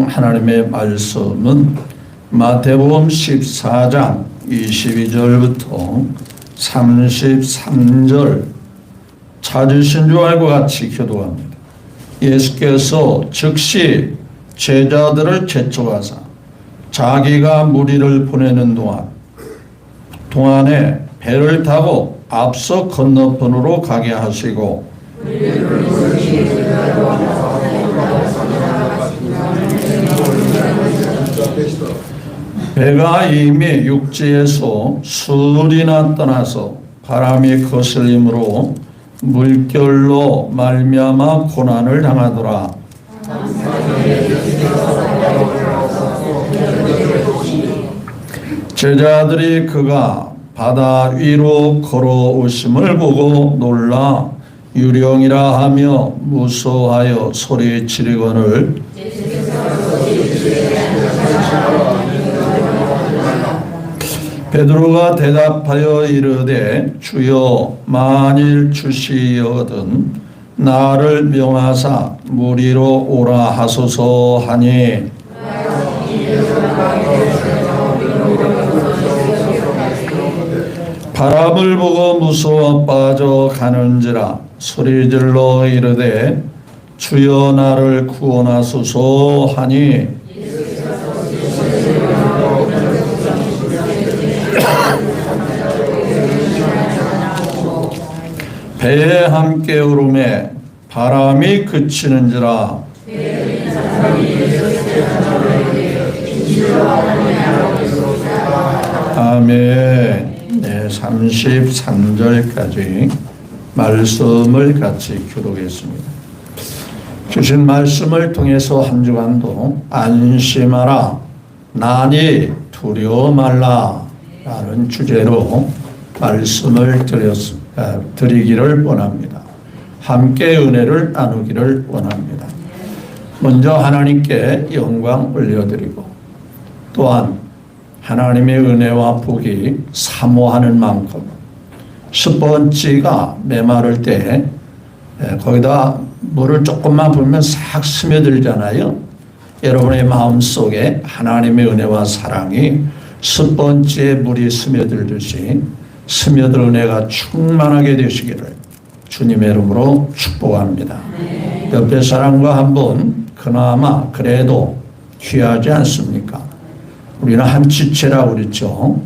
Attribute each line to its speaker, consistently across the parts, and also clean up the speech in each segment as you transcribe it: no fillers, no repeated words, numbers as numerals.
Speaker 1: 묵상 하나님의 말씀은 마태복음 14장 22절부터 33절 찾으신 줄 알고 같이 교도합니다. 예수께서 즉시 제자들을 재촉하사 자기가 무리를 보내는 동안에 배를 타고 앞서 건너편으로 가게 하시고 배가 이미 육지에서 수리나 떠나서 바람이 거슬림으로 물결로 말미암아 고난을 당하더라. 제자들이 그가 바다 위로 걸어오심을 보고 놀라 유령이라 하며 무서워하여 소리 지르거늘 베드로가 대답하여 이르되 주여 만일 주시거든 나를 명하사 무리로 오라 하소서 하니 바람을 보고 무서워 빠져가는지라 소리질러 이르되 주여 나를 구원하소서 하니 배에 함께 오름에 바람이 그치는지라. 아멘. 네, 33절까지 말씀을 같이 교독했습니다. 주신 말씀을 통해서 한 주간도 안심하라, 난이 두려워 말라 라는 주제로 말씀을 드리기를 원합니다. 함께 은혜를 나누기를 원합니다. 먼저 하나님께 영광 올려드리고 또한 하나님의 은혜와 복이 사모하는 만큼 스펀지가 메마를 때 거기다 물을 조금만 부으면 싹 스며들잖아요. 여러분의 마음속에 하나님의 은혜와 사랑이 스펀지에 물이 스며들듯이 스며들 은혜가 충만하게 되시기를 주님의 이름으로 축복합니다. 옆에 사람과 한번 그나마 그래도 귀하지 않습니까? 우리는 한 지체라고 그랬죠.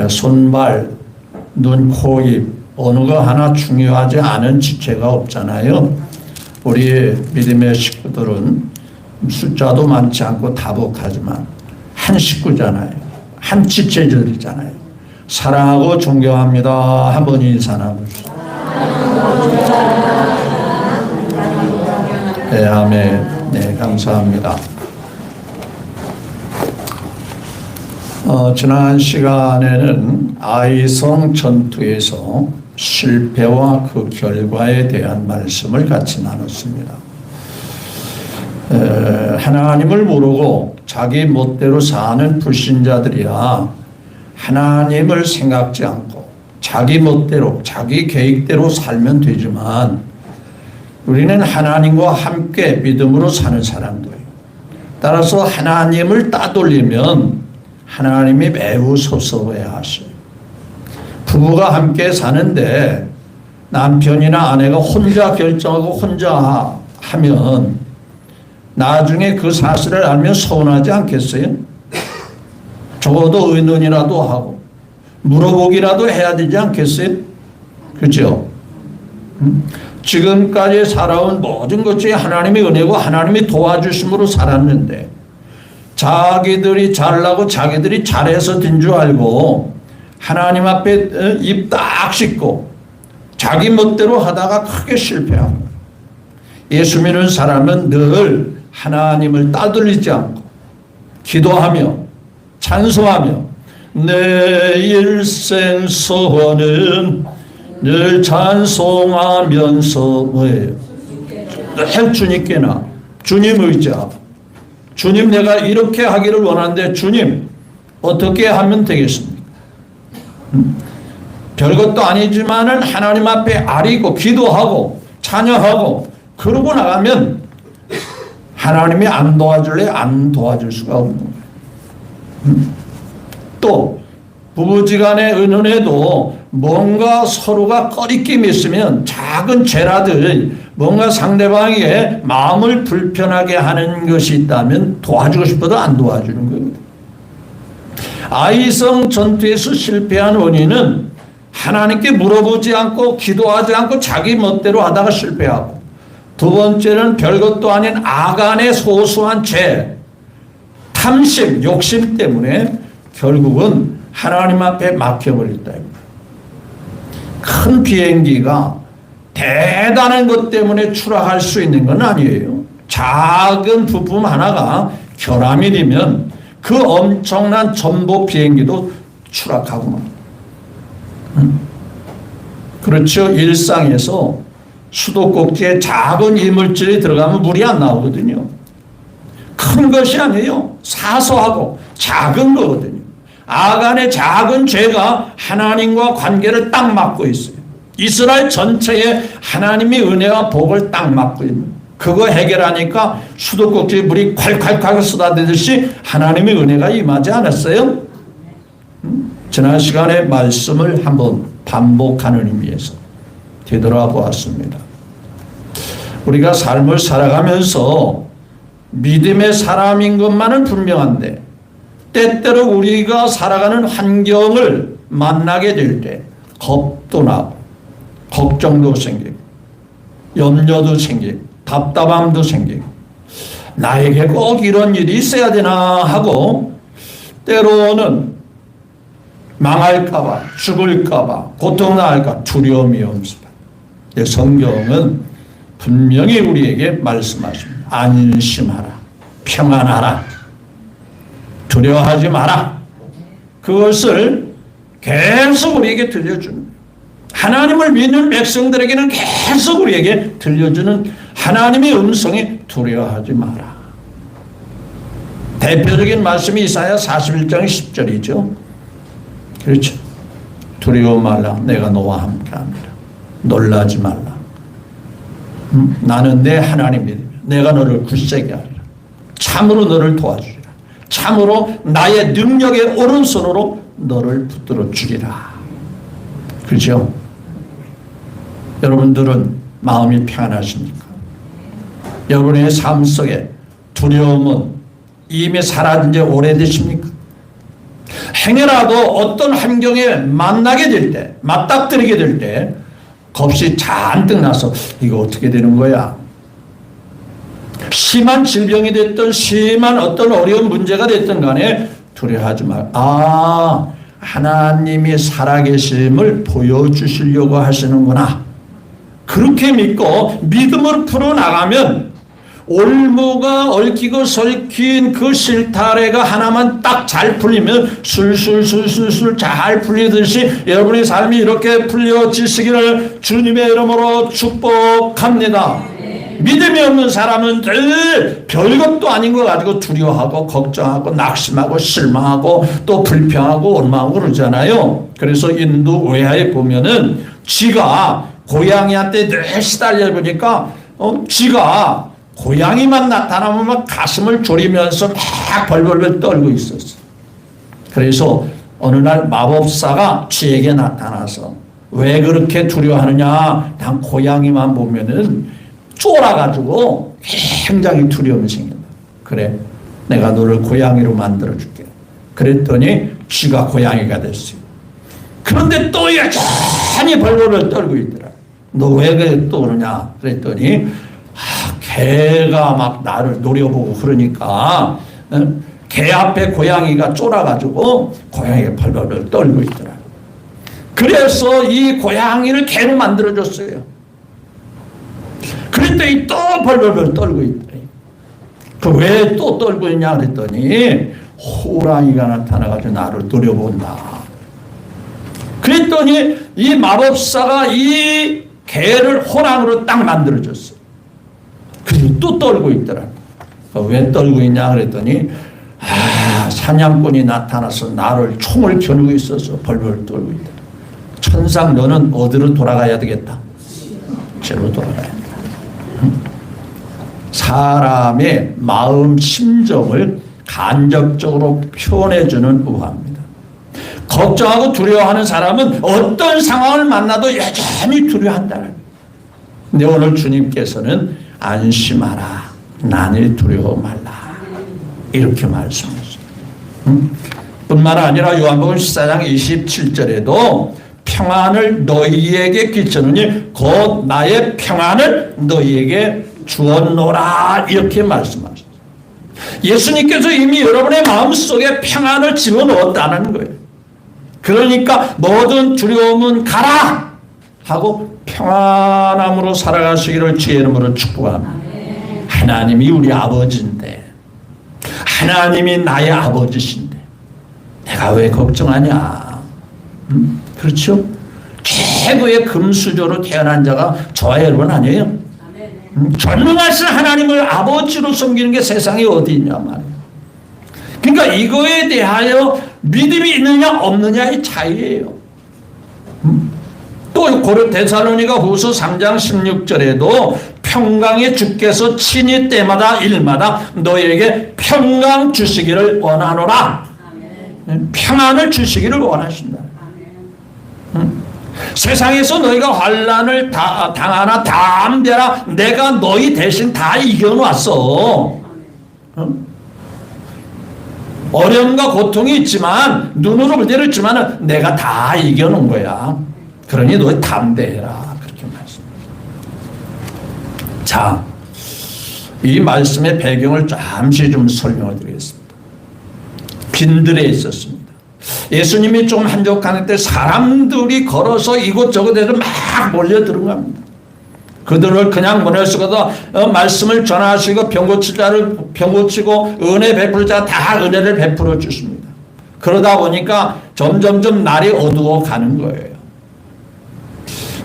Speaker 1: 손발, 눈, 코, 입 어느 거 하나 중요하지 않은 지체가 없잖아요. 우리 믿음의 식구들은 숫자도 많지 않고 다복하지만 한 식구잖아요. 한 지체들이잖아요. 사랑하고 존경합니다. 한번 인사 나누시죠. 네, 아멘. 네, 감사합니다. 지난 시간에는 아이성 전투에서 실패와 그 결과에 대한 말씀을 같이 나눴습니다. 하나님을 모르고 자기 멋대로 사는 불신자들이야 하나님을 생각지 않고 자기 멋대로 자기 계획대로 살면 되지만 우리는 하나님과 함께 믿음으로 사는 사람들이에요. 따라서 하나님을 따돌리면 하나님이 매우 섭섭해 하셔요. 부부가 함께 사는데 남편이나 아내가 혼자 결정하고 혼자 하면 나중에 그 사실을 알면 서운하지 않겠어요? 적어도 의논이라도 하고 물어보기라도 해야 되지 않겠어요? 그렇죠? 지금까지 살아온 모든 것이 하나님의 은혜고 하나님이 도와주심으로 살았는데 자기들이 잘나고 자기들이 잘해서 된 줄 알고 하나님 앞에 입 딱 씻고 자기 멋대로 하다가 크게 실패한 거예요. 예수 믿는 사람은 늘 하나님을 따돌리지 않고 기도하며 찬송하며 내 일생 소원은 늘 찬송하면서 뭐예요? 늘 주님께나 주님 의지하고 주님 내가 이렇게 하기를 원하는데 주님 어떻게 하면 되겠습니까? 별것도 아니지만은 하나님 앞에 아리고 기도하고 찬양하고 그러고 나가면 하나님이 안 도와줄래? 안 도와줄 수가 없는 거예요. 또 부부지간의 의논에도 뭔가 서로가 꺼리낌이 있으면 작은 죄라도 뭔가 상대방에게 마음을 불편하게 하는 것이 있다면 도와주고 싶어도 안 도와주는 겁니다. 아이성 전투에서 실패한 원인은 하나님께 물어보지 않고 기도하지 않고 자기 멋대로 하다가 실패하고, 두 번째는 별것도 아닌 아간의 소소한 죄, 탐심, 욕심 때문에 결국은 하나님 앞에 막혀버렸다. 큰 비행기가 대단한 것 때문에 추락할 수 있는 건 아니에요. 작은 부품 하나가 결함이 되면 그 엄청난 전보 비행기도 추락하고 말. 그렇죠. 일상에서 수도꼭지에 작은 이물질이 들어가면 물이 안 나오거든요. 큰 것이 아니에요. 사소하고 작은 거거든요. 아간의 작은 죄가 하나님과 관계를 딱 막고 있어요. 이스라엘 전체에 하나님의 은혜와 복을 딱 막고 있는, 그거 해결하니까 수도꼭지에 물이 콸콸콸 쏟아지듯이 하나님의 은혜가 임하지 않았어요? 지난 시간에 말씀을 한번 반복하는 의미에서 되돌아보았습니다. 우리가 삶을 살아가면서 믿음의 사람인 것만은 분명한데, 때때로 우리가 살아가는 환경을 만나게 될 때 겁도 나고 걱정도 생기고 염려도 생기고 답답함도 생기고, 나에게 꼭 이런 일이 있어야 되나 하고, 때로는 망할까봐, 죽을까봐, 고통당할까 두려움이 없습니다. 성경은 분명히 우리에게 말씀하십니다. 안심하라, 평안하라, 두려워하지 마라. 그것을 계속 우리에게 들려주는, 하나님을 믿는 백성들에게는 계속 우리에게 들려주는 하나님의 음성이 두려워하지 마라. 대표적인 말씀이 이사야 41장 10절이죠. 그렇죠. 두려워 말라, 내가 너와 함께합니다. 놀라지 말라. 나는 내 하나님이다. 내가 너를 굳세게 하리라. 참으로 너를 도와주리라. 참으로 나의 능력의 오른손으로 너를 붙들어 주리라. 그렇죠? 여러분들은 마음이 평안하십니까? 여러분의 삶 속에 두려움은 이미 사라진 지 오래되십니까? 행여라도 어떤 환경에 만나게 될 때, 맞닥뜨리게 될 때 겁이 잔뜩 나서 이거 어떻게 되는 거야? 심한 질병이 됐든 심한 어떤 어려운 문제가 됐든 간에 두려워하지 마. 하나님이 살아계심을 보여주시려고 하시는구나. 그렇게 믿고 믿음을 풀어나가면 올무가 얽히고 설킨 그 실타래가 하나만 딱 잘 풀리면 술술술술술 잘 풀리듯이 여러분의 삶이 이렇게 풀려지시기를 주님의 이름으로 축복합니다. 믿음이 없는 사람은 늘 별것도 아닌 거 가지고 두려워하고 걱정하고 낙심하고 실망하고 또 불평하고 원망하고 그러잖아요. 그래서 인도 외화에 보면은 쥐가 고양이한테 늘 시달려 보니까 쥐가 고양이만 나타나면 막 가슴을 졸이면서 막 벌벌벌 떨고 있었어. 그래서 어느 날 마법사가 쥐에게 나타나서 왜 그렇게 두려워하느냐? 난 고양이만 보면은 쫄아가지고 굉장히 두려움이 생긴다. 그래, 내가 너를 고양이로 만들어줄게. 그랬더니 쥐가 고양이가 됐어요. 그런데 또 여전히 벌벌벌 떨고 있더라. 너 왜 그래 또 그러냐? 그랬더니 개가 막 나를 노려보고 그러니까 개 앞에 고양이가 쫄아가지고 고양이가 벌벌벌 떨고 있더라. 그래서 이 고양이를 개로 만들어줬어요. 그랬더니 또 벌벌벌 떨고 있더니 왜 또 떨고 있냐 그랬더니 호랑이가 나타나가지고 나를 노려본다. 그랬더니 이 마법사가 이 개를 호랑이로 딱 만들어줬어. 그리고 또 떨고 있더라. 왜 떨고 있냐 그랬더니 사냥꾼이 나타나서 나를 총을 겨누고 있어서 벌벌 떨고 있더라. 천상 너는 어디로 돌아가야 되겠다? 죄로 돌아가야 된다. 사람의 마음 심정을 간접적으로 표현해주는 우화입니다. 걱정하고 두려워하는 사람은 어떤 상황을 만나도 여전히 두려워한다는. 근데 오늘 주님께서는 안심하라, 난이 두려워 말라, 이렇게 말씀하셨어요. 뿐만 아니라 요한복음 14장 27절에도 평안을 너희에게 끼치느니 곧 나의 평안을 너희에게 주었노라, 이렇게 말씀하셨어요. 예수님께서 이미 여러분의 마음속에 평안을 집어넣었다는 거예요. 그러니까 모든 두려움은 가라 하고 평안함으로 살아가시기를 주의 이름으로 축복합니다. 하나님이 우리 아버지인데, 하나님이 나의 아버지신데 내가 왜 걱정하냐? 그렇죠? 최고의 금수저로 태어난 자가 저와 여러분 아니에요? 전능하신 하나님을 아버지로 섬기는 게 세상에 어디 있냐 말이에요. 그러니까 이거에 대하여 믿음이 있느냐 없느냐의 차이예요. 또 데살로니가 후서 3장 16절에도 평강의 주께서 친히 때마다 일마다 너희에게 평강 주시기를 원하노라. 평안을 주시기를 원하신다. 세상에서 너희가 환난을 당하나 담대라, 내가 너희 대신 다 이겨놨어. 어려움과 고통이 있지만, 눈으로 볼 때는 있지만 내가 다 이겨놓은 거야. 그러니 너희 담대해라, 그렇게 말씀합니다. 자, 이 말씀의 배경을 잠시 좀 설명을 드리겠습니다. 빈들에 있었습니다. 예수님이 좀 한적하는 때 사람들이 걸어서 이곳저곳에서 막 몰려들은 겁니다. 그들을 그냥 보낼 수가 말씀을 전하시고 병 고칠 자를 병 고치고 은혜 베풀 자 다 은혜를 베풀어 주십니다. 그러다 보니까 점점점 날이 어두워 가는 거예요.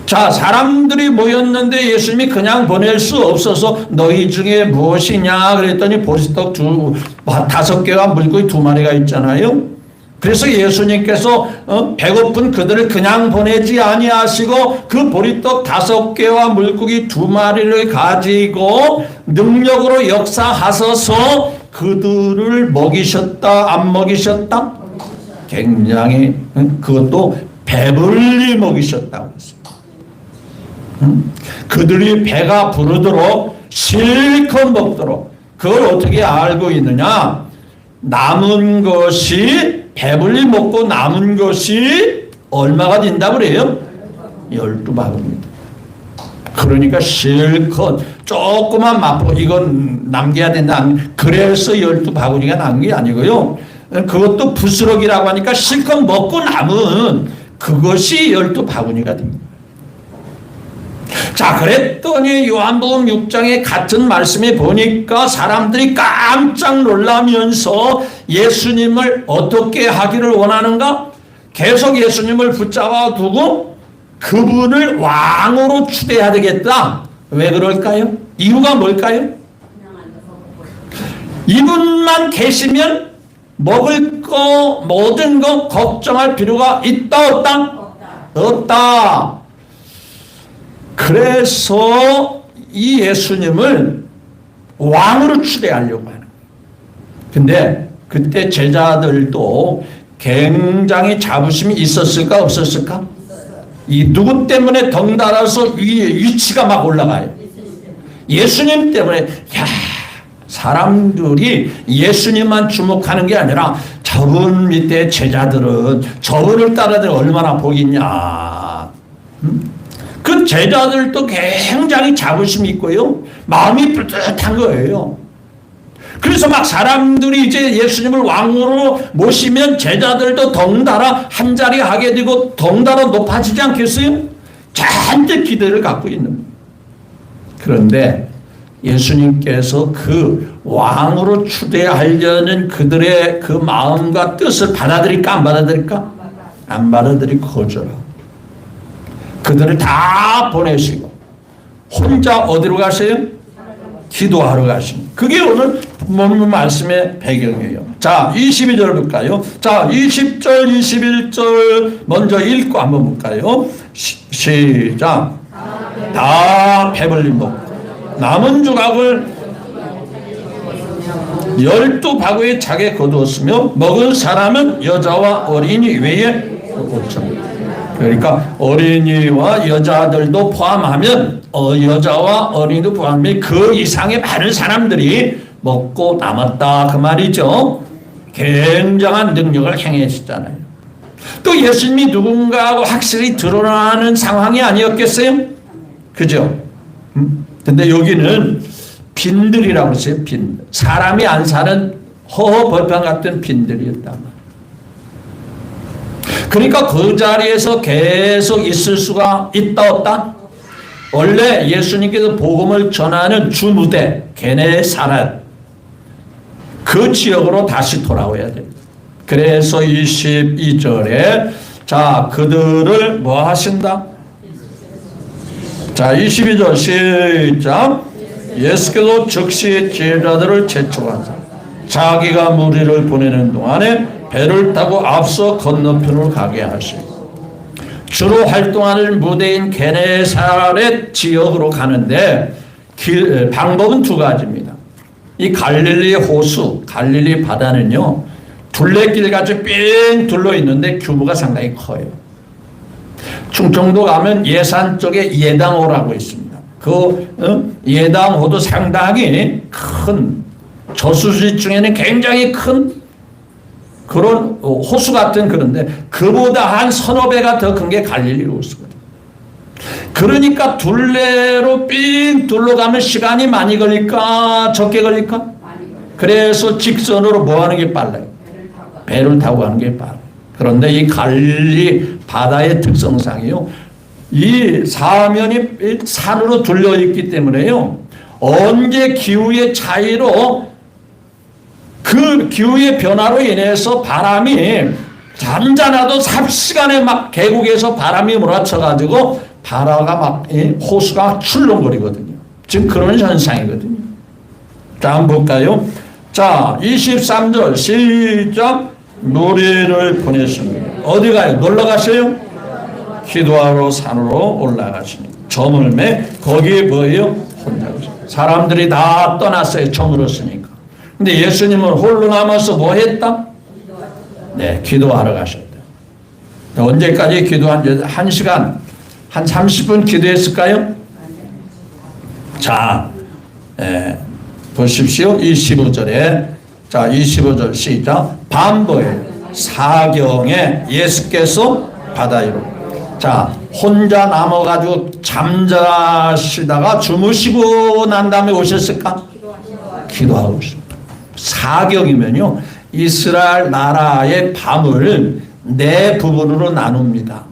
Speaker 1: 자, 사람들이 모였는데 예수님이 그냥 보낼 수 없어서 너희 중에 무엇이냐 그랬더니 보리떡 5개와 물고기 2마리가 있잖아요. 그래서 예수님께서 배고픈 그들을 그냥 보내지 아니하시고 그 보리떡 5개와 물고기 2마리를 가지고 능력으로 역사하셔서 그들을 먹이셨다, 안 먹이셨다? 굉장히, 그것도 배불리 먹이셨다고 했습니다. 그들이 배가 부르도록 실컷 먹도록. 그걸 어떻게 알고 있느냐? 남은 것이, 배불리 먹고 남은 것이 얼마가 된다고 그래요? 12바구니입니다. 그러니까 실컷 조그만 맛보, 이건 남겨야 된다. 그래서 12바구니가 남은 게 아니고요. 그것도 부스러기라고 하니까 실컷 먹고 남은 그것이 12바구니가 됩니다. 자, 그랬더니 요한복음 6장에 같은 말씀에 보니까 사람들이 깜짝 놀라면서 예수님을 어떻게 하기를 원하는가? 계속 예수님을 붙잡아 두고 그분을 왕으로 추대해야 되겠다. 왜 그럴까요? 이유가 뭘까요? 이분만 계시면 먹을 거, 모든 거 걱정할 필요가 있다, 없다? 없다. 그래서 이 예수님을 왕으로 추대하려고 하는 거예요. 근데 그때 제자들도 굉장히 자부심이 있었을까 없었을까? 이 누구 때문에 덩달아서 위치가 막 올라가요. 예수님 때문에. 야, 사람들이 예수님만 주목하는 게 아니라 저분 밑에 제자들은 저분을 따라들 얼마나 복이 있냐. 그 제자들도 굉장히 자부심이 있고요. 마음이 뿌듯한 거예요. 그래서 막 사람들이 이제 예수님을 왕으로 모시면 제자들도 덩달아 한 자리 하게 되고 덩달아 높아지지 않겠어요? 잔뜩 기대를 갖고 있는 거예요. 그런데 예수님께서 그 왕으로 추대하려는 그들의 그 마음과 뜻을 받아들일까 안 받아들일까? 안 받아들이고 거절하고 그들을 다 보내시고 혼자 어디로 가세요? 기도하러 가십니다. 그게 오늘 본문 말씀의 배경이에요. 자, 22절 볼까요? 자, 20절, 21절 먼저 읽고 한번 볼까요? 시작. 다 배불리 먹고 남은 조각을 12바구니에 차게 거두었으며 먹은 사람은 여자와 어린이 외에 없습니다. 그러니까 어린이와 여자들도 포함하면 여자와 어린이도 포함하면 그 이상의 많은 사람들이 먹고 남았다 그 말이죠. 굉장한 능력을 행하셨잖아요. 또 예수님이 누군가하고 확실히 드러나는 상황이 아니었겠어요? 그죠? 근데 여기는 빈들이라고 했어요. 빈. 사람이 안 사는 허허벌판 같은 빈들이었다. 그러니까 그 자리에서 계속 있을 수가 있다 없다? 원래 예수님께서 복음을 전하는 주 무대 게네사렛 그 지역으로 다시 돌아와야 돼요. 그래서 22절에 자 그들을 뭐 하신다? 자 22절 시작. 예수께서 즉시 제자들을 재촉하사 자기가 무리를 보내는 동안에 배를 타고 앞서 건너편으로 가게 하시고 주로 활동하는 무대인 게네사렛 지역으로 가는데 방법은 두 가지입니다. 이 갈릴리 호수, 갈릴리 바다는요 둘레길 같이 삥 둘러 있는데 규모가 상당히 커요. 충청도 가면 예산 쪽에 예당호라고 있습니다. 그 예당호도 상당히 큰 저수지 중에는 굉장히 큰 그런 호수 같은 그런데 그보다 한 서너 배가 더 큰 게 갈릴리 호수거든요. 그러니까 둘레로 삥 둘러가면 시간이 많이 걸릴까 적게 걸릴까? 그래서 직선으로 뭐 하는 게 빨라요? 배를 타고 가는 게 빨라요. 그런데 이 갈릴리 바다의 특성상이요. 이 사면이 산으로 둘러 있기 때문에요. 언제 기후의 차이로 그 기후의 변화로 인해서 바람이 잠자나도 삽시간에 막 계곡에서 바람이 몰아쳐가지고 바다가 막 호수가 출렁거리거든요. 지금 그런 현상이거든요. 자, 한번 볼까요? 자, 23절 시작. 무리를 보냈습니다. 어디 가요? 놀러 가세요? 기도하러 산으로 올라가시니 저물매 거기에 뭐예요? 혼자 가세요. 사람들이 다 떠났어요. 저물었으니까. 근데 예수님은 홀로 남아서 뭐 했다? 네, 기도하러 가셨다. 언제까지 기도한지 1시간, 한 30분 기도했을까요? 자, 보십시오. 25절에 자, 25절 시작. 밤보에 사경에 예수께서 바다 위로 자, 혼자 남아가지고 잠자시다가 주무시고 난 다음에 오셨을까? 기도하고 있습니다. 사경이면요, 이스라엘 나라의 밤을 네 부분으로 나눕니다.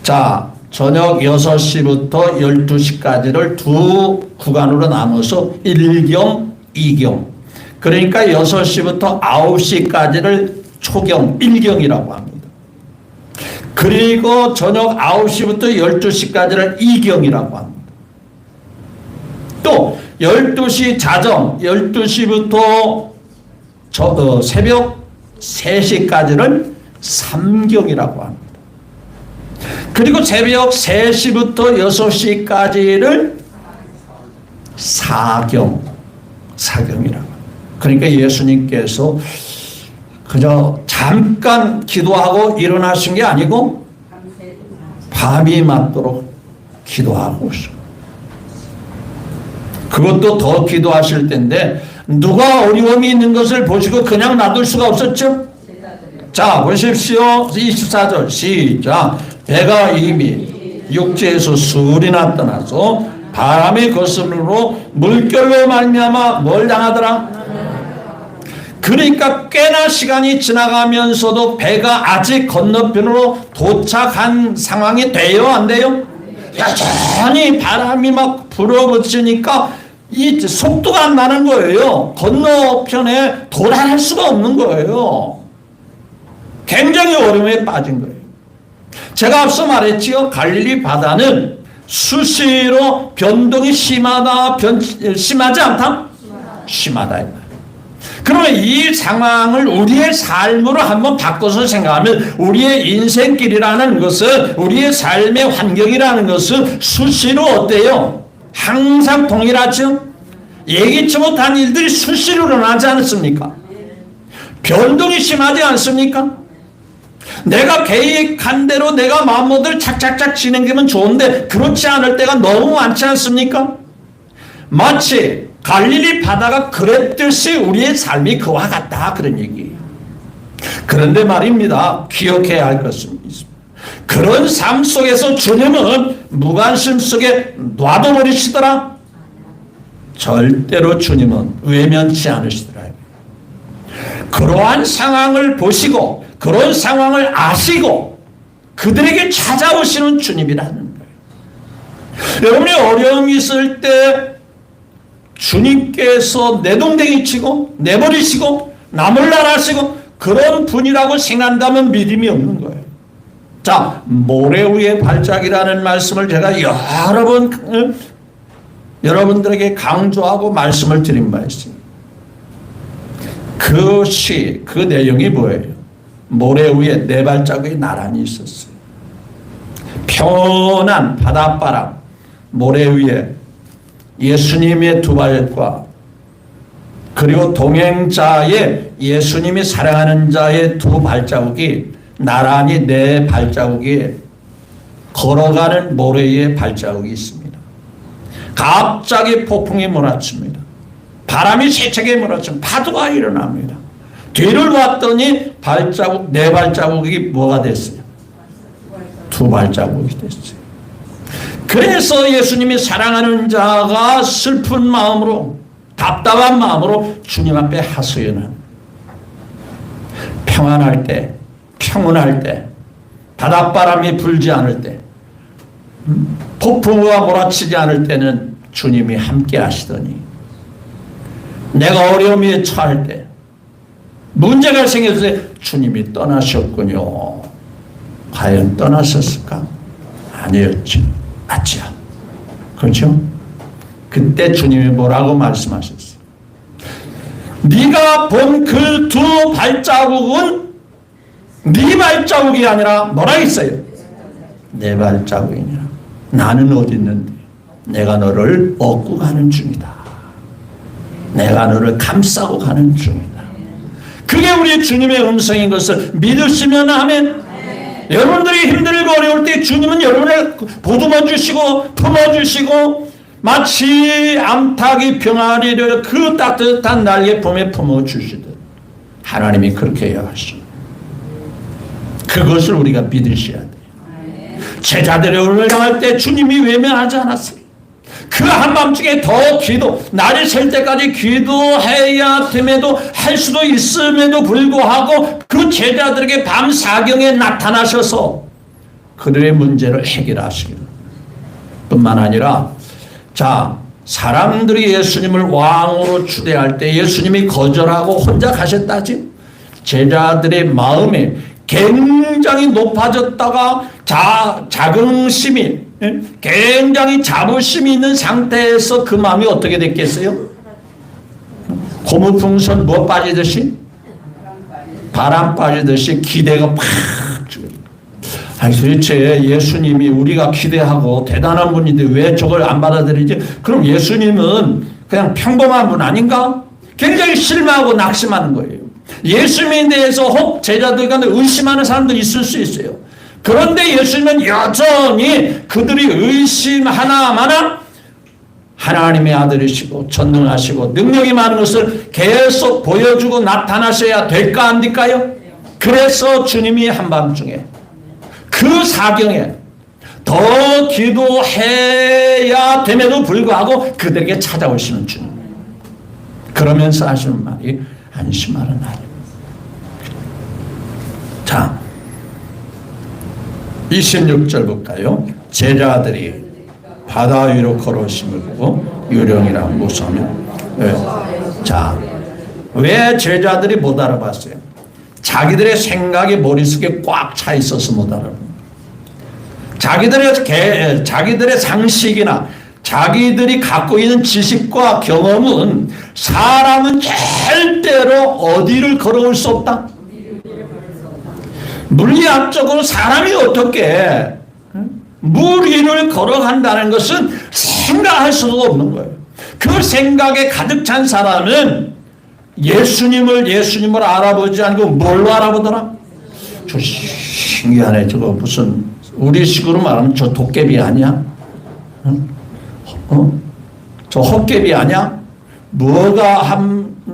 Speaker 1: 자, 저녁 6시부터 12시까지를 두 구간으로 나눠서 1경, 2경. 그러니까 6시부터 9시까지를 초경, 1경이라고 합니다. 그리고 저녁 9시부터 12시까지를 2경이라고 합니다. 또 12시 자정, 12시부터 새벽 3시까지를 3경이라고 합니다. 그리고 새벽 3시부터 6시까지를 4경이라고 합니다. 그러니까 예수님께서 그저 잠깐 기도하고 일어나신 게 아니고 밤이 맞도록 기도하고 있어요. 그것도 더 기도하실 텐데 누가 어려움이 있는 것을 보시고 그냥 놔둘 수가 없었죠. 자, 보십시오. 24절 시작. 배가 이미 육지에서 수리나 떠나서 바람의 거스름으로 물결로 말미암아 뭘 당하더라? 그러니까 꽤나 시간이 지나가면서도 배가 아직 건너편으로 도착한 상황이 돼요? 안 돼요? 여전히 바람이 막 불어붙으니까 이 속도가 안 나는 거예요. 건너편에 도달할 수가 없는 거예요. 굉장히 어려움에 빠진 거예요. 제가 앞서 말했지요. 갈릴리 바다는 수시로 변동이 심하다, 심하지 않다? 심하다. 그러면 이 상황을 우리의 삶으로 한번 바꿔서 생각하면 우리의 인생길이라는 것은, 우리의 삶의 환경이라는 것은 수시로 어때요? 항상 동일하죠? 예기치 못한 일들이 수시로 일어나지 않습니까? 변동이 심하지 않습니까? 내가 계획한 대로 내가 마음대로 착착착 진행되면 좋은데 그렇지 않을 때가 너무 많지 않습니까? 마치 갈릴리 바다가 그랬듯이 우리의 삶이 그와 같다 그런 얘기예요. 그런데 말입니다. 기억해야 할 것은 있습니다. 그런 삶 속에서 주님은 무관심 속에 놔둬버리시더라? 절대로 주님은 외면치 않으시더라. 그러한 상황을 보시고 그런 상황을 아시고 그들에게 찾아오시는 주님이라는 거예요. 여러분이 어려움이 있을 때 주님께서 내동댕이 치고 내버리시고 나몰라라시고 그런 분이라고 생각한다면 믿음이 없는 거예요. 자, 모래 위의 발작이라는 말씀을 제가 여러 번 여러분들에게 강조하고 말씀을 드린 바 있습니다. 그 내용이 뭐예요? 모래 위에 네 발자국이 나란히 있었어요. 편한 바닷바람, 모래 위에 예수님의 두 발과 그리고 동행자의 예수님이 사랑하는 자의 두 발자국이 나란히 네 발자국이 걸어가는 모래 위에 발자국이 있습니다. 갑자기 폭풍이 몰아칩니다. 바람이 세차게 몰아칩니다. 파도가 일어납니다. 뒤를 봤더니 발자국, 네 발자국이 뭐가 됐어요? 두 발자국이 됐어요. 그래서 예수님이 사랑하는 자가 슬픈 마음으로 답답한 마음으로 주님 앞에 하소연한 평안할 때, 평온할 때, 바닷바람이 불지 않을 때, 폭풍우가 몰아치지 않을 때는 주님이 함께 하시더니 내가 어려움에 처할 때 문제가 생겼을 때 주님이 떠나셨군요. 과연 떠나셨을까? 아니었죠. 맞죠? 그렇죠? 그때 주님이 뭐라고 말씀하셨어요? 네가 본 그 두 발자국은 네 발자국이 아니라 뭐라 했어요? 내 발자국이냐. 나는 어디 있는데 내가 너를 얻고 가는 중이다. 내가 너를 감싸고 가는 중이다. 그게 우리 주님의 음성인 것을 믿으시면 하면 여러분들이 힘들고 어려울 때 주님은 여러분을 보듬어 주시고 품어 주시고 마치 암탉이 평안이를 그 따뜻한 날개 품에 품어 주시듯 하나님이 그렇게 해야 하시오. 그것을 우리가 믿으셔야 돼요. 제자들의 어려움을 당할 때 주님이 외면하지 않았어요. 그 한밤중에 더 기도, 날이 셀 때까지 기도해야 됨에도 할 수도 있음에도 불구하고 그 제자들에게 밤 사경에 나타나셔서 그들의 문제를 해결하시길 뿐만 아니라 자, 사람들이 예수님을 왕으로 추대할 때 예수님이 거절하고 혼자 가셨다지 제자들의 마음에 굉장히 높아졌다가 자긍심이 굉장히 자부심이 있는 상태에서 그 마음이 어떻게 됐겠어요? 고무풍선 뭐 빠지듯이? 바람 빠지듯이 기대가 팍 죽어요. 아니 도대체 예수님이 우리가 기대하고 대단한 분인데 왜 저걸 안 받아들이지? 그럼 예수님은 그냥 평범한 분 아닌가? 굉장히 실망하고 낙심하는 거예요. 예수님에 대해서 혹 제자들 간에 의심하는 사람들이 있을 수 있어요. 그런데 예수님은 여전히 그들이 의심하나마나 하나님의 아들이시고 전능하시고 능력이 많은 것을 계속 보여주고 나타나셔야 될까 안 될까요? 그래서 주님이 한밤중에 그 사경에 더 기도해야 됨에도 불구하고 그들에게 찾아오시는 주님. 그러면서 하시는 말이 안심하라 나님. 자 26절 볼까요? 제자들이 바다 위로 걸어오심을 보고 유령이라 무서우며 자, 왜 제자들이 못 알아봤어요? 자기들의 생각이 머릿속에 꽉 차 있어서 못 알아봤어요. 자기들의 상식이나 자기들이 갖고 있는 지식과 경험은 사람은 절대로 어디를 걸어올 수 없다. 물리학적으로 사람이 어떻게 물 위를 걸어간다는 것은 생각할 수도 없는 거예요. 그 생각에 가득 찬 사람은 예수님을 알아보지 않고 뭘로 알아보더라? 저 신기하네. 저거 무슨 우리식으로 말하면 저 도깨비 아니야? 저 헛개비 아니야? 뭐가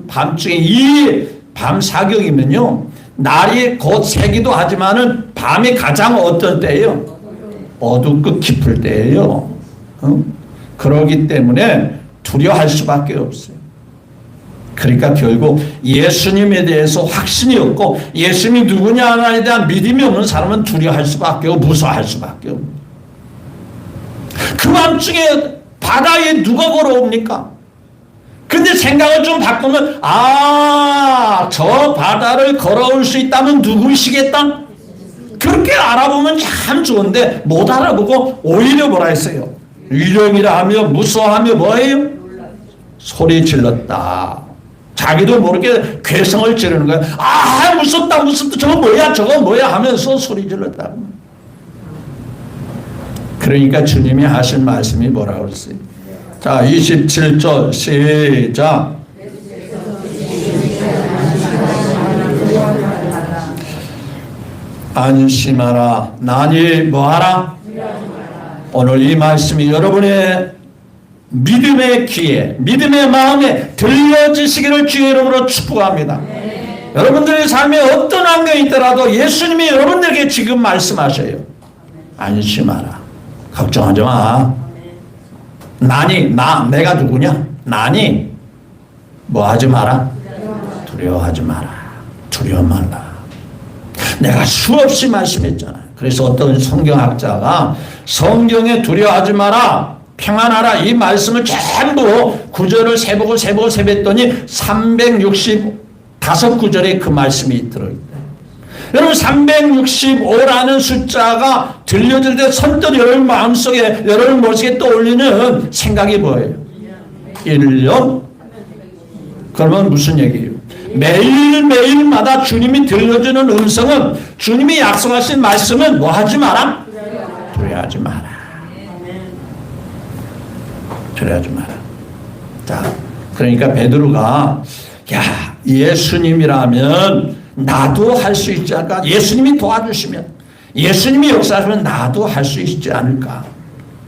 Speaker 1: 밤중에 이 밤 사경이면요, 날이 곧 새기도 하지만은 밤이 가장 어떤 때예요? 어둡고 깊을 때예요. 그러기 때문에 두려워할 수밖에 없어요. 그러니까 결국 예수님에 대해서 확신이 없고 예수님이 누구냐에 대한 믿음이 없는 사람은 두려워할 수밖에 없고 무서워할 수밖에 없고. 그 밤중에 바다에 누가 걸어옵니까? 근데 생각을 좀 바꾸면 저 바다를 걸어올 수 있다면 누구시겠다? 그렇게 알아보면 참 좋은데 못 알아보고 오히려 뭐라 했어요? 유령이라 하며 무서워하며 뭐예요? 소리 질렀다. 자기도 모르게 괴성을 지르는 거야. 무섭다 저거 뭐야 하면서 소리 질렀다. 그러니까 주님이 하신 말씀이 뭐라고 그랬어요? 자, 27절 시작. 안심하라. 나니 뭐하라? 오늘 이 말씀이 여러분의 믿음의 귀에, 믿음의 마음에 들려지시기를 주의 이름으로 축복합니다. 여러분들의 삶에 어떤 환경이 있더라도 예수님이 여러분들에게 지금 말씀하셔요. 안심하라. 걱정하지 마. 내가 누구냐? 뭐 하지 마라? 두려워하지 마라. 두려워 말라. 내가 수없이 말씀했잖아. 그래서 어떤 성경학자가 성경에 두려워하지 마라, 평안하라 이 말씀을 전부 구절을 세보고 세봤더니 365구절에 그 말씀이 들어있다. 여러분 365라는 숫자가 들려질 때 선뜻 여러분 마음속에 여러분 머릿속에 떠올리는 생각이 뭐예요? 1년? 그러면 무슨 얘기예요? 매일매일마다 주님이 들려주는 음성은, 주님이 약속하신 말씀은 뭐 하지 마라? 두려워하지 마라. 두려워하지 마라. 자, 그러니까 베드로가 예수님이라면 나도 할 수 있지 않을까? 예수님이 도와주시면, 예수님이 역사하시면 나도 할 수 있지 않을까?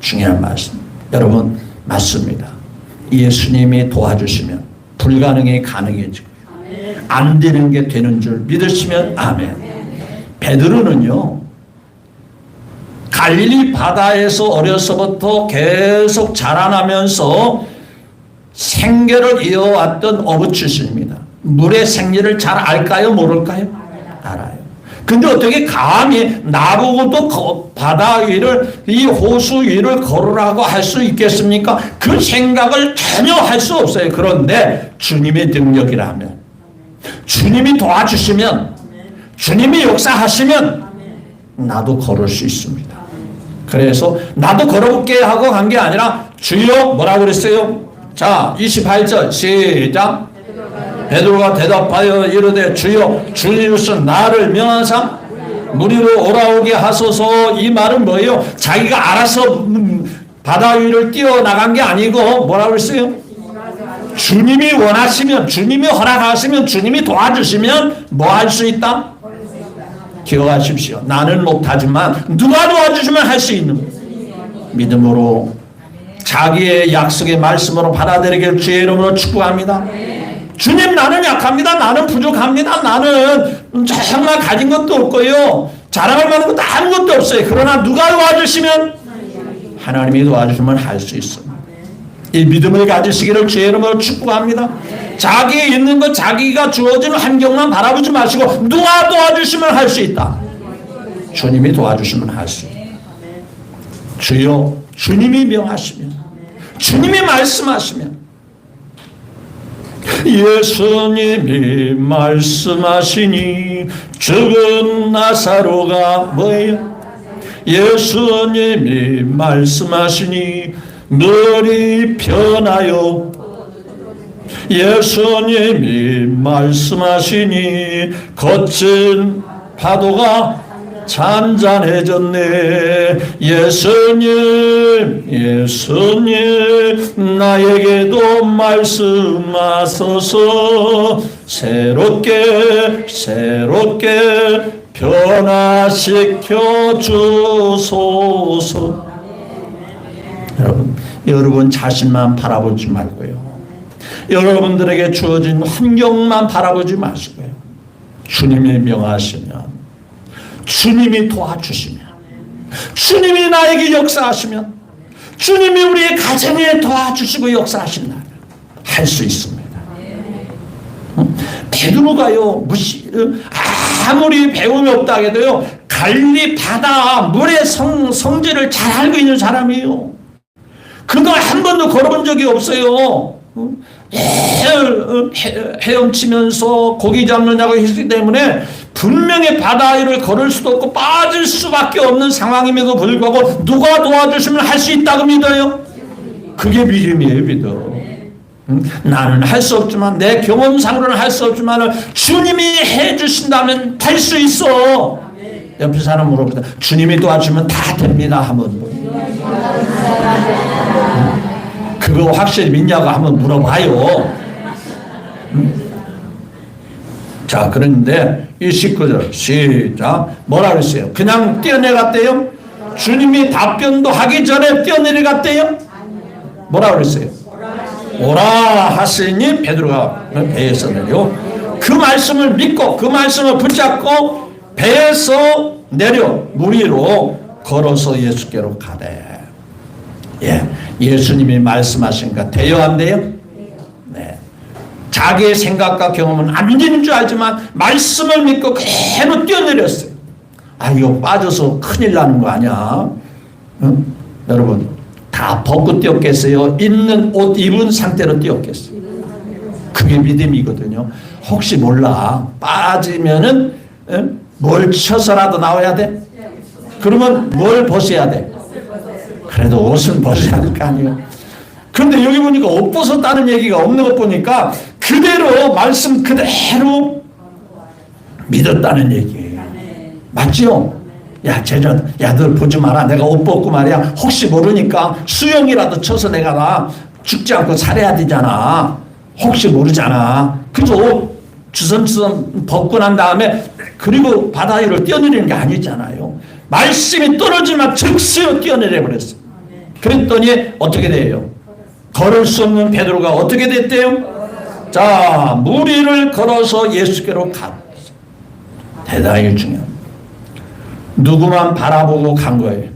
Speaker 1: 중요한 말씀. 여러분, 맞습니다. 예수님이 도와주시면 불가능이 가능해지고요. 안 되는 게 되는 줄 믿으시면 아멘. 베드로는요, 갈릴리 바다에서 어려서부터 계속 자라나면서 생계를 이어왔던 어부 출신입니다. 물의 생리를 잘 알까요? 모를까요? 알아요. 근데 어떻게 감히 나보고도 바다 위를, 이 호수 위를 걸으라고 할 수 있겠습니까? 그 생각을 전혀 할 수 없어요. 그런데 주님의 능력이라면, 주님이 도와주시면, 주님이 역사하시면 나도 걸을 수 있습니다. 그래서 나도 걸어볼게 하고 간 게 아니라 주여 뭐라고 그랬어요? 자, 28절 시작. 베드로가 대답하여 이르되 주여 주님으로서 나를 명하사 무리로 오라오게 하소서. 이 말은 뭐예요? 자기가 알아서 바다 위를 뛰어나간 게 아니고 뭐라고 그랬어요? 주님이 원하시면, 주님이 허락하시면, 주님이 도와주시면 뭐 할 수 있다? 기억하십시오. 나는 못하지만 누가 도와주시면 할 수 있는 거예요. 믿음으로 자기의 약속의 말씀으로 받아들이길 주의 이름으로 축복합니다. 주님, 나는 약합니다. 나는 부족합니다. 나는 정말 가진 것도 없고요, 자랑할 만한 것도 아무것도 없어요. 그러나 누가 도와주시면, 하나님이 도와주시면 할 수 있습니다. 이 믿음을 가지시기를 주의 이름으로 축복합니다. 자기에 있는 것, 자기가 주어지는 환경만 바라보지 마시고 누가 도와주시면 할 수 있다. 주님이 도와주시면 할 수 있다. 주여, 주님이 명하시면, 주님이 말씀하시면, 예수님이 말씀하시니 죽은 나사로가 뭐예요? 예수님이 말씀하시니 물이 변하여, 예수님이 말씀하시니 거친 파도가 잔잔해졌네. 예수님 예수님 나에게도 말씀하소서. 새롭게 변화시켜 주소서. 여러분 자신만 바라보지 말고요, 여러분들에게 주어진 환경만 바라보지 마시고요, 주님이 명하시면, 주님이 도와주시면, 주님이 나에게 역사하시면, 주님이 우리의 가정에 도와주시고 역사하신다면 할 수 있습니다. 베드로가요, 아무리 배움이 없다 해도요, 갈릴리 바다 물의 성질을 잘 알고 있는 사람이에요. 그거 한 번도 걸어본 적이 없어요. 헤엄치면서 고기 잡느냐고 했기 때문에 분명히 바다 위를 걸을 수도 없고 빠질 수밖에 없는 상황임에도 불구하고 누가 도와주시면 할 수 있다고 믿어요. 그게 믿음이에요. 믿음. 나는 할 수 없지만, 내 경험상으로는 할 수 없지만 주님이 해주신다면 할 수 있어. 옆에 사람 물어보다 주님이 도와주면 다 됩니다 하면 그거 확실히 믿냐고 한번 물어봐요. 자, 그런데 이 19절 시작. 뭐라 그랬어요? 그냥 뛰어내갔대요? 주님이 답변도 하기 전에 뛰어내려갔대요? 뭐라 그랬어요? 오라 하시니 베드로가 배에서 내려 그 말씀을 믿고 그 말씀을 붙잡고 배에서 내려 물 위로 걸어서 예수께로 가되. 예수님이 말씀하시니까 돼요, 안 돼요? 네. 자기의 생각과 경험은 안 되는 줄 알지만 말씀을 믿고 그대로 뛰어내렸어요. 이거 빠져서 큰일 나는 거 아니야? 응? 여러분, 다 벗고 뛰었겠어요? 있는 옷 입은 상태로 뛰었겠어요? 그게 믿음이거든요. 혹시 몰라, 빠지면은 뭘 쳐서라도 나와야 돼? 그러면 뭘 벗어야 돼? 그래도 옷은 벗어야 할 거 아니에요. 그런데 여기 보니까 옷 벗었다는 얘기가 없는 것 보니까 그대로 말씀 그대로 믿었다는 얘기예요. 맞죠? 야, 제자, 너 보지 마라. 내가 옷 벗고 말이야. 혹시 모르니까 수영이라도 쳐서 내가 나 죽지 않고 살아야 되잖아. 혹시 모르잖아. 그래서 옷 주섬주섬 벗고 난 다음에 그리고 바다 위로 뛰어내리는 게 아니잖아요. 말씀이 떨어지면 즉시로 뛰어내려 버렸어요. 그랬더니 어떻게 돼요? 걸을 수 없는 베드로가 어떻게 됐대요? 자, 물 위를 걸어서 예수께로 갔어요. 대단히 중요합니다. 누구만 바라보고 간 거예요?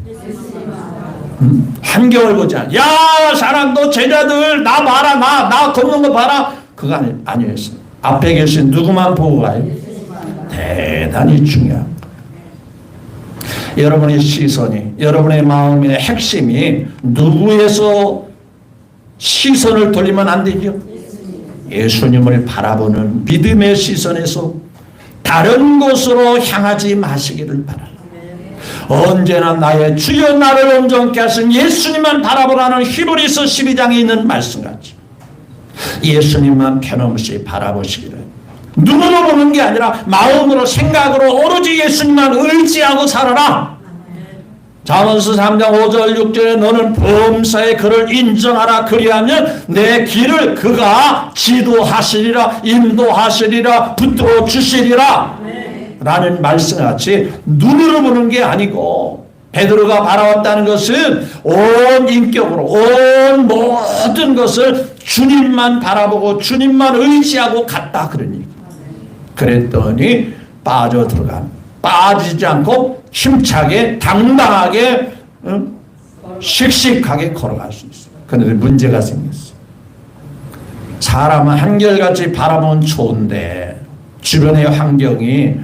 Speaker 1: 환경을 보지 않아. 야, 사람 너 제자들 나 봐라, 나 걷는 거 봐라. 그거 아니었어요. 앞에 계신 누구만 보고 가요? 대단히 중요합니다. 여러분의 시선이, 여러분의 마음의 핵심이 누구에서 시선을 돌리면 안 되죠? 예수님을 바라보는 믿음의 시선에서 다른 곳으로 향하지 마시기를 바랍니다. 언제나 나의 주여 나를 온전케 하신 예수님만 바라보라는 히브리서 12장에 있는 말씀같이 예수님만 변함없이 바라보시기를, 눈으로 보는 게 아니라 마음으로, 생각으로 오로지 예수님만 의지하고 살아라. 잠언서 3장 5절 6절에 너는 범사의 그를 인정하라. 그리하면 내 길을 그가 지도하시리라, 인도하시리라, 붙들어 주시리라 라는 말씀같이 눈으로 보는 게 아니고, 베드로가 바라왔다는 것은 온 인격으로 온 모든 것을 주님만 바라보고 주님만 의지하고 갔다, 그러니 그랬더니 빠지지 않고 힘차게 당당하게 씩씩하게 걸어갈 수 있어요. 그런데 문제가 생겼어요. 사람은 한결같이 바라보면 좋은데 주변의 환경이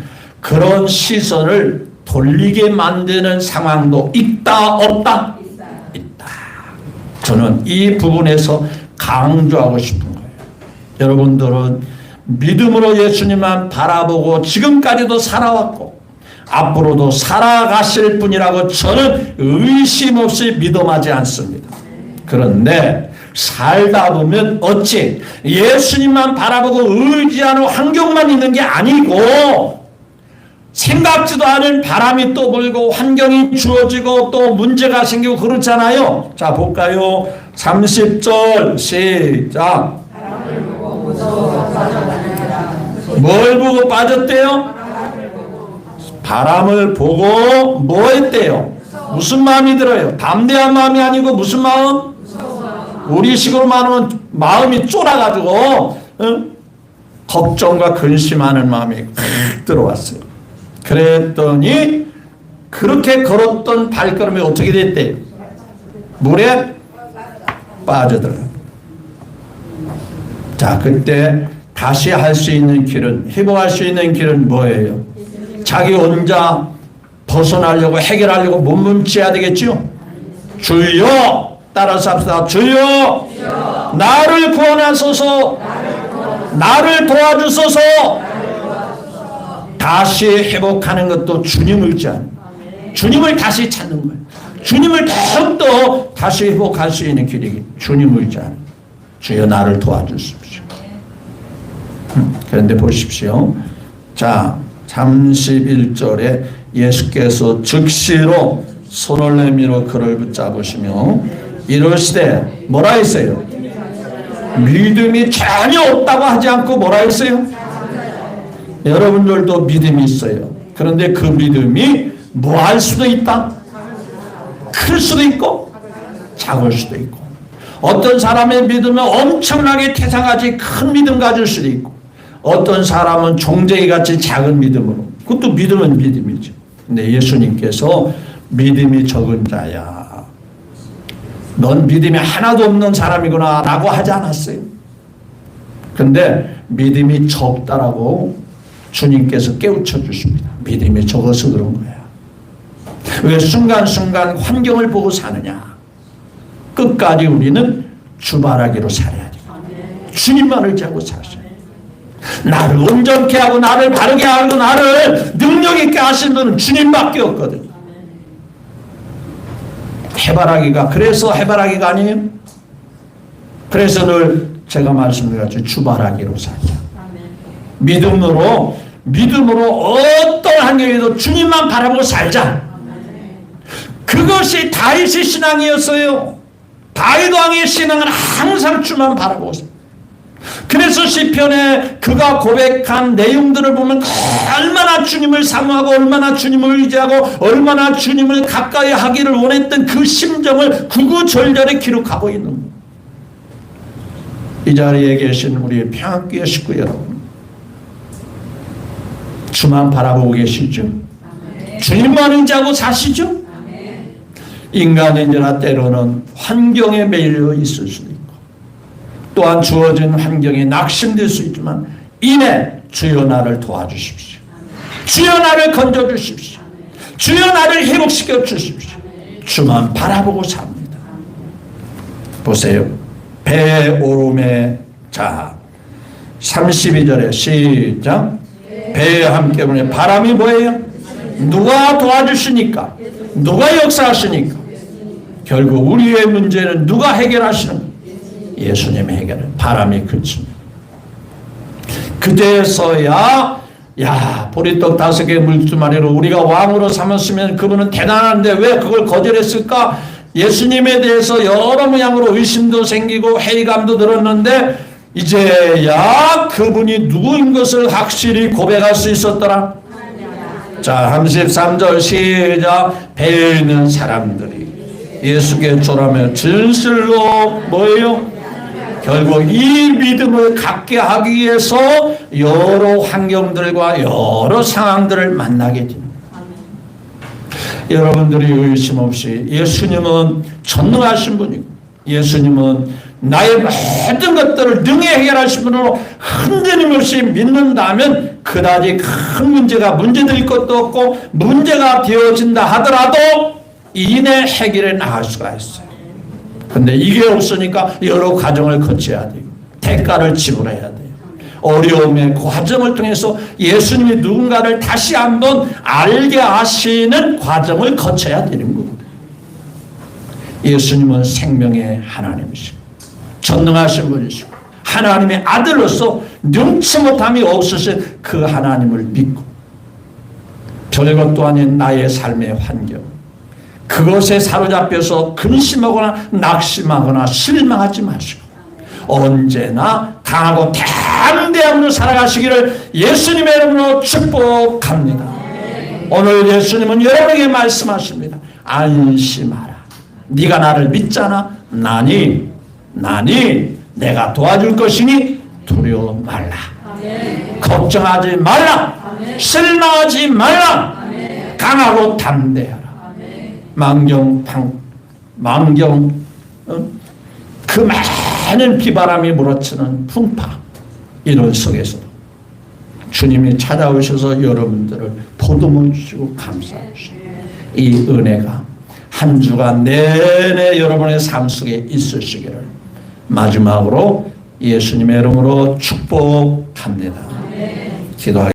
Speaker 1: 그런 시선을 돌리게 만드는 상황도 있다, 없다? 있다. 저는 이 부분에서 강조하고 싶은 거예요. 여러분들은 믿음으로 예수님만 바라보고 지금까지도 살아왔고 앞으로도 살아가실 분이라고 저는 의심 없이 믿음하지 않습니다. 그런데 살다 보면 어찌 예수님만 바라보고 의지하는 환경만 있는 게 아니고 생각지도 않은 바람이 또 불고 환경이 주어지고 또 문제가 생기고 그렇잖아요. 자, 볼까요? 30절 시작. 뭘 보고 빠졌대요? 바람을 보고 뭐 했대요? 무슨 마음이 들어요? 담대한 마음이 아니고 무슨 마음? 우리 식으로 말하면 마음이 쫄아가지고 걱정과 근심하는 마음이 크 들어왔어요. 그랬더니 그렇게 걸었던 발걸음이 어떻게 됐대요? 물에 빠져들어요. 자, 그때 다시 할 수 있는 길은, 회복할 수 있는 길은 뭐예요? 자기 혼자 벗어나려고 해결하려고 몸부림쳐야 되겠죠? 주여! 따라서 합시다. 주여! 나를 구원하소서. 나를 도와주소서. 다시 회복하는 것도 주님을 의지하는, 주님을 다시 찾는 거예요. 주님을 더욱더 다시 회복할 수 있는 길이 주님을 의지하는, 주여 나를 도와주십시오. 그런데 보십시오. 자, 31절에 예수께서 즉시로 손을 내밀어 그를 붙잡으시며 이러시되 뭐라 했어요? 믿음이 전혀 없다고 하지 않고 뭐라 했어요? 여러분들도 믿음이 있어요. 그런데 그 믿음이 뭐 할 수도 있다? 클 수도 있고 작을 수도 있고, 어떤 사람의 믿음은 엄청나게 태산같이 큰 믿음 가질 수도 있고, 어떤 사람은 종쟁이같이 작은 믿음으로, 그것도 믿음은 믿음이죠. 근데 예수님께서 믿음이 적은 자야, 넌 믿음이 하나도 없는 사람이구나 라고 하지 않았어요. 근데 믿음이 적다라고 주님께서 깨우쳐 주십니다. 믿음이 적어서 그런 거야. 왜 순간순간 환경을 보고 사느냐? 끝까지 우리는 주바라기로 살아야 돼. 주님만을 의지하고 사셔야 돼. 나를 온전케 하고 나를 바르게 하고 나를 능력 있게 하신 분은 주님밖에 없거든요. 해바라기가, 그래서 해바라기가 아니에요. 그래서 늘 제가 말씀드렸죠. 주바라기로 살자. 믿음으로 어떤 환경에도 주님만 바라보고 살자. 그것이 다윗의 신앙이었어요. 다윗 왕의 신앙은 항상 주만 바라보고 살자. 그래서 시편에 그가 고백한 내용들을 보면 얼마나 주님을 사모하고 얼마나 주님을 의지하고 얼마나 주님을 가까이 하기를 원했던 그 심정을 구구절절히 기록하고 있는 거예요. 이 자리에 계신 우리 평안교회 식구 여러분, 주만 바라보고 계시죠? 주님만 의지하고 사시죠? 인간은 이제나 때로는 환경에 매여 있을 수도 있고, 또한 주어진 환경에 낙심될 수 있지만 이내 주여 나를 도와주십시오. 주여 나를 건져주십시오. 주여 나를 회복시켜 주십시오. 주만 바라보고 삽니다. 보세요. 배 오름에, 자 32절에 시작. 배에 함께 보내. 바람이 뭐예요? 누가 도와주시니까? 누가 역사하시니까? 결국 우리의 문제는 누가 해결하시는 거예요? 예수님의 해결은. 바람이 그칩니다. 그제서야 보리떡 5개 물두마리로 우리가 왕으로 삼았으면 그분은 대단한데 왜 그걸 거절했을까? 예수님에 대해서 여러 모양으로 의심도 생기고 회의감도 들었는데 이제야 그분이 누구인 것을 확실히 고백할 수 있었더라. 자 33절 시작. 배에 있는 사람들이 예수께 졸하며 진실로 뭐예요? 결국 이 믿음을 갖게 하기 위해서 여러 환경들과 여러 상황들을 만나게 됩니다. 여러분들이 의심 없이 예수님은 전능하신 분이고 예수님은 나의 모든 것들을 능히 해결하신 분으로 흔들림 없이 믿는다면 그다지 큰 문제될 것도 없고, 문제가 되어진다 하더라도 이내 해결해 나갈 수가 있어요. 근데 이게 없으니까 여러 과정을 거쳐야 돼요. 대가를 지불해야 돼요. 어려움의 과정을 통해서 예수님이 누군가를 다시 한번 알게 하시는 과정을 거쳐야 되는 겁니다. 예수님은 생명의 하나님이시고 전능하신 분이시고 하나님의 아들로서 능치 못함이 없으신 그 하나님을 믿고 별것도 아닌 나의 삶의 환경, 그것에 사로잡혀서 근심하거나 낙심하거나 실망하지 마시고 언제나 강하고 담대함으로 살아가시기를 예수님의 이름으로 축복합니다. 오늘 예수님은 여러분에게 말씀하십니다. 안심하라. 네가 나를 믿잖아. 나니 내가 도와줄 것이니 두려워 말라. 걱정하지 말라. 실망하지 말라. 강하고 담대하라. 그 많은 비바람이 몰아치는 풍파, 이런 속에서도 주님이 찾아오셔서 여러분들을 보듬어 주시고 감싸 주시고, 이 은혜가 한 주간 내내 여러분의 삶 속에 있으시기를 마지막으로 예수님의 이름으로 축복합니다. 기도하겠습니다.